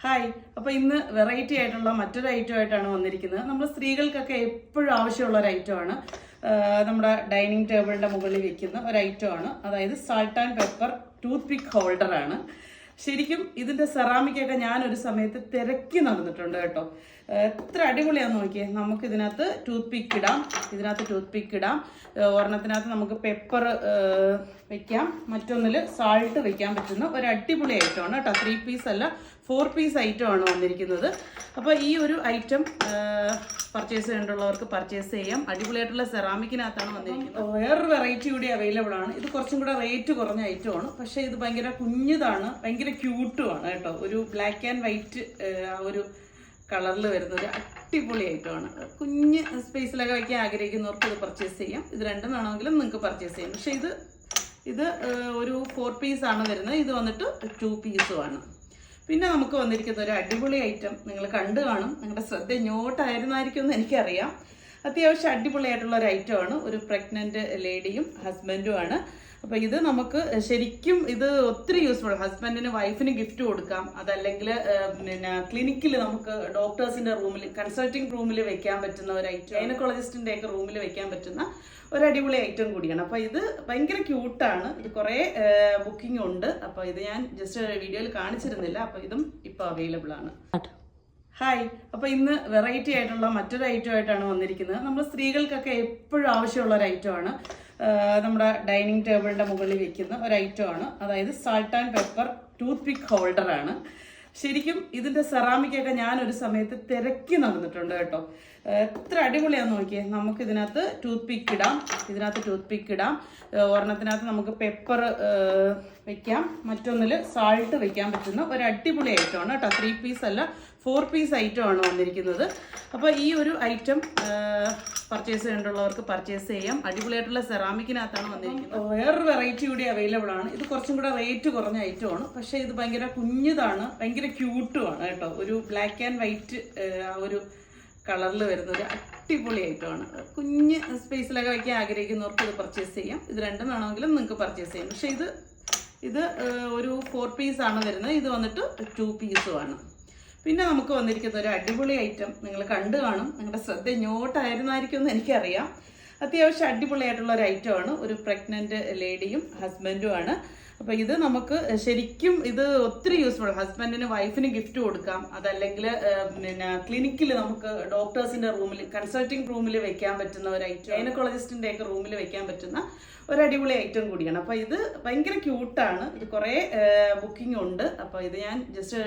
Hi. അപ്പോൾ ഇന്ന് variety ആയിട്ടുള്ള മറ്റൊരു ഐറ്റമായിട്ടാണ് വന്നിരിക്കുന്നത്. നമ്മൾ സ്ത്രീകൾക്കൊക്കെ എപ്പോഴും ആവശ്യമുള്ള ഒരു ഐറ്റമാണ്. നമ്മുടെ ഡൈനിങ് ടേബിളിൻ്റെ മുകളിൽ വെക്കുന്ന ഒരു ഐറ്റമാണ്. അതായത് സാൾട്ട് ആൻഡ് പെപ്പർ ടൂത്ത് പിക്ക് ഹോൾഡറാണ്. ശരിക്കും ഇതിൻ്റെ സെറാമിക്കൊക്കെ ഞാനൊരു സമയത്ത് തിരക്കി നടന്നിട്ടുണ്ട് കേട്ടോ. എത്ര അടിപൊളിയാന്ന് നോക്കിയേ. നമുക്ക് ഇതിനകത്ത് ടൂത്ത് പിക്ക് ഇടാം. ഒരെണ്ണത്തിനകത്ത് നമുക്ക് പെപ്പർ വെക്കാം, മറ്റൊന്നിൽ സാൾട്ട് വെക്കാൻ പറ്റുന്ന ഒരു അടിപൊളി ഐറ്റമാണ് കേട്ടോ. 3 പീസ് അല്ല 4 പീസ് ഐറ്റമാണ് വന്നിരിക്കുന്നത്. അപ്പോൾ ഈ ഒരു ഐറ്റം പർച്ചേസ് ചെയ്യേണ്ടുള്ളവർക്ക് പർച്ചേസ് ചെയ്യാം. അടിപൊളിയായിട്ടുള്ള സെറാമിക്കിനകത്താണ് വന്നിരിക്കുന്നത്. വേറൊരു വെറൈറ്റി കൂടി അവൈലബിൾ ആണ്. ഇത് കുറച്ചും കൂടെ റേറ്റ് കുറഞ്ഞ ഐറ്റമാണ്. പക്ഷേ ഇത് ഭയങ്കര കുഞ്ഞതാണ്, ഭയങ്കര ക്യൂട്ടുമാണ് കേട്ടോ. ഒരു ബ്ലാക്ക് ആൻഡ് വൈറ്റ് ഒരു കളറിൽ വരുന്ന ഒരു അടിപൊളി ഐറ്റമാണ്. കുഞ്ഞ് സ്പേസിലൊക്കെ വയ്ക്കാൻ ആഗ്രഹിക്കുന്നവർക്ക് ഇത് പർച്ചേസ് ചെയ്യാം. ഇത് രണ്ടും വേണമെങ്കിലും നിങ്ങൾക്ക് പർച്ചേസ് ചെയ്യാം. പക്ഷേ ഇത് ഒരു 4 പീസാണ് വരുന്നത്. ഇത് വന്നിട്ട് 2 പീസുമാണ്. പിന്നെ നമുക്ക് വന്നിരിക്കുന്ന ഒരു അടിപൊളി ഐറ്റം നിങ്ങൾ കണ്ടു കാണും. നിങ്ങളുടെ ശ്രദ്ധ ഇങ്ങോട്ടായിരുന്നായിരിക്കും എന്ന് എനിക്കറിയാം. അത്യാവശ്യം അടിപൊളിയായിട്ടുള്ള ഒരു ഐറ്റമാണ്. ഒരു പ്രഗ്നൻറ്റ് ലേഡിയും ഹസ്ബൻഡുമാണ്. അപ്പോൾ ഇത് നമുക്ക് ശരിക്കും ഇത് ഒത്തിരി യൂസ്ഫുൾ. ഹസ്ബൻഡിന് വൈഫിന് ഗിഫ്റ്റ് കൊടുക്കാം. അതല്ലെങ്കിൽ പിന്നെ ക്ലിനിക്കിൽ നമുക്ക് ഡോക്ടേഴ്സിൻ്റെ റൂമിൽ കൺസൾട്ടിങ് റൂമിൽ വെക്കാൻ പറ്റുന്ന ഒരു ഐറ്റം, ഗൈനക്കോളജിസ്റ്റിൻ്റെ ഒക്കെ റൂമിൽ വെക്കാൻ പറ്റുന്ന ഒരു അടിപൊളി ഐറ്റം കൂടിയാണ്. അപ്പോൾ ഇത് ഭയങ്കര ക്യൂട്ടാണ്. ഇത് കുറേ ബുക്കിംഗ് ഉണ്ട്. അപ്പോൾ ഇത് ഞാൻ ജസ്റ്റ് വീഡിയോയിൽ കാണിച്ചിരുന്നില്ല. അപ്പോൾ ഇതും ഇപ്പോൾ അവൈലബിൾ ആണ്. ഹായ്. അപ്പോൾ ഇന്ന് വെറൈറ്റി ആയിട്ടുള്ള മറ്റൊരു ഐറ്റമായിട്ടാണ് വന്നിരിക്കുന്നത്. നമ്മൾ സ്ത്രീകൾക്കൊക്കെ എപ്പോഴും ആവശ്യമുള്ള ഒരു ഐറ്റമാണ്. നമ്മുടെ ഡൈനിങ് ടേബിളിൻ്റെ മുകളിൽ വെക്കുന്ന ഒരു ഐറ്റമാണ്. അതായത് സാൾട്ട് ആൻഡ് പെപ്പർ ടൂത്ത് പിക്ക് ഹോൾഡറാണ്. ശരിക്കും ഇതിൻ്റെ സെറാമിക്കൊക്കെ ഞാനൊരു സമയത്ത് തിരക്കി നടന്നിട്ടുണ്ട് കേട്ടോ. എത്ര അടിപൊളിയാന്ന് നോക്കിയേ. നമുക്ക് ഇതിനകത്ത് ടൂത്ത് പിക്ക് ഇടാം. ഒരെണ്ണത്തിനകത്ത് നമുക്ക് പെപ്പർ വെക്കാം, മറ്റൊന്നിൽ സാൾട്ട് വെക്കാൻ പറ്റുന്ന ഒരു അടിപൊളി ഐറ്റമാണ് കേട്ടോ. 3 പീസ് അല്ല 4 പീസ് ഐറ്റമാണ് വന്നിരിക്കുന്നത്. അപ്പോൾ ഈ ഒരു ഐറ്റം പർച്ചേസ് ചെയ്യേണ്ടുള്ളവർക്ക് പർച്ചേസ് ചെയ്യാം. അടിപൊളിയായിട്ടുള്ള സെറാമിക്കിനകത്താണ് വന്നിരിക്കുന്നത്. വേറൊരു വെറൈറ്റി കൂടി അവൈലബിൾ ആണ്. ഇത് കുറച്ചും കൂടെ റേറ്റ് കുറഞ്ഞ ഐറ്റമാണ്. പക്ഷേ ഇത് ഭയങ്കര കുഞ്ഞതാണ്, ഭയങ്കര ക്യൂട്ടുമാണ് കേട്ടോ. ഒരു ബ്ലാക്ക് ആൻഡ് വൈറ്റ് ഒരു കളറിൽ വരുന്ന ഒരു അടിപൊളി ഐറ്റമാണ്. കുഞ്ഞ് സ്പേസിലൊക്കെ വയ്ക്കാൻ ആഗ്രഹിക്കുന്നവർക്ക് ഇത് പർച്ചേസ് ചെയ്യാം. ഇത് രണ്ടും വേണമെങ്കിലും നിങ്ങൾക്ക് പർച്ചേസ് ചെയ്യാം. പക്ഷേ ഇത് ഒരു 4 പീസാണ് വരുന്നത്. ഇത് വന്നിട്ട് 2 പീസുമാണ്. പിന്നെ നമുക്ക് വന്നിരിക്കുന്ന ഒരു അടിപൊളി ഐറ്റം നിങ്ങൾ കണ്ടു കാണും. നിങ്ങളുടെ ശ്രദ്ധ ഇങ്ങോട്ടായിരുന്നായിരിക്കും എന്ന് എനിക്കറിയാം. അത്യാവശ്യം അടിപൊളിയായിട്ടുള്ള ഒരു ഐറ്റമാണ്. ഒരു പ്രഗ്നൻറ്റ് ലേഡിയും ഹസ്ബൻഡുമാണ്. അപ്പോൾ ഇത് നമുക്ക് ശരിക്കും ഇത് ഒത്തിരി യൂസ്ഫുൾ. ഹസ്ബൻഡിന് വൈഫിന് ഗിഫ്റ്റ് കൊടുക്കാം. അതല്ലെങ്കിൽ പിന്നെ ക്ലിനിക്കിൽ നമുക്ക് ഡോക്ടേഴ്സിൻ്റെ റൂമിൽ കൺസൾട്ടിങ് റൂമിൽ വെക്കാൻ പറ്റുന്ന ഒരു ഐറ്റം, ഗൈനക്കോളജിസ്റ്റിൻ്റെ ഒക്കെ റൂമിൽ വെക്കാൻ പറ്റുന്ന ഒരു അടിപൊളി ഐറ്റം കൂടിയാണ്. അപ്പോൾ ഇത് ഭയങ്കര ക്യൂട്ടാണ്. ഇത് കുറേ ബുക്കിംഗ് ഉണ്ട്. അപ്പോൾ ഇത് ഞാൻ ജസ്റ്റ്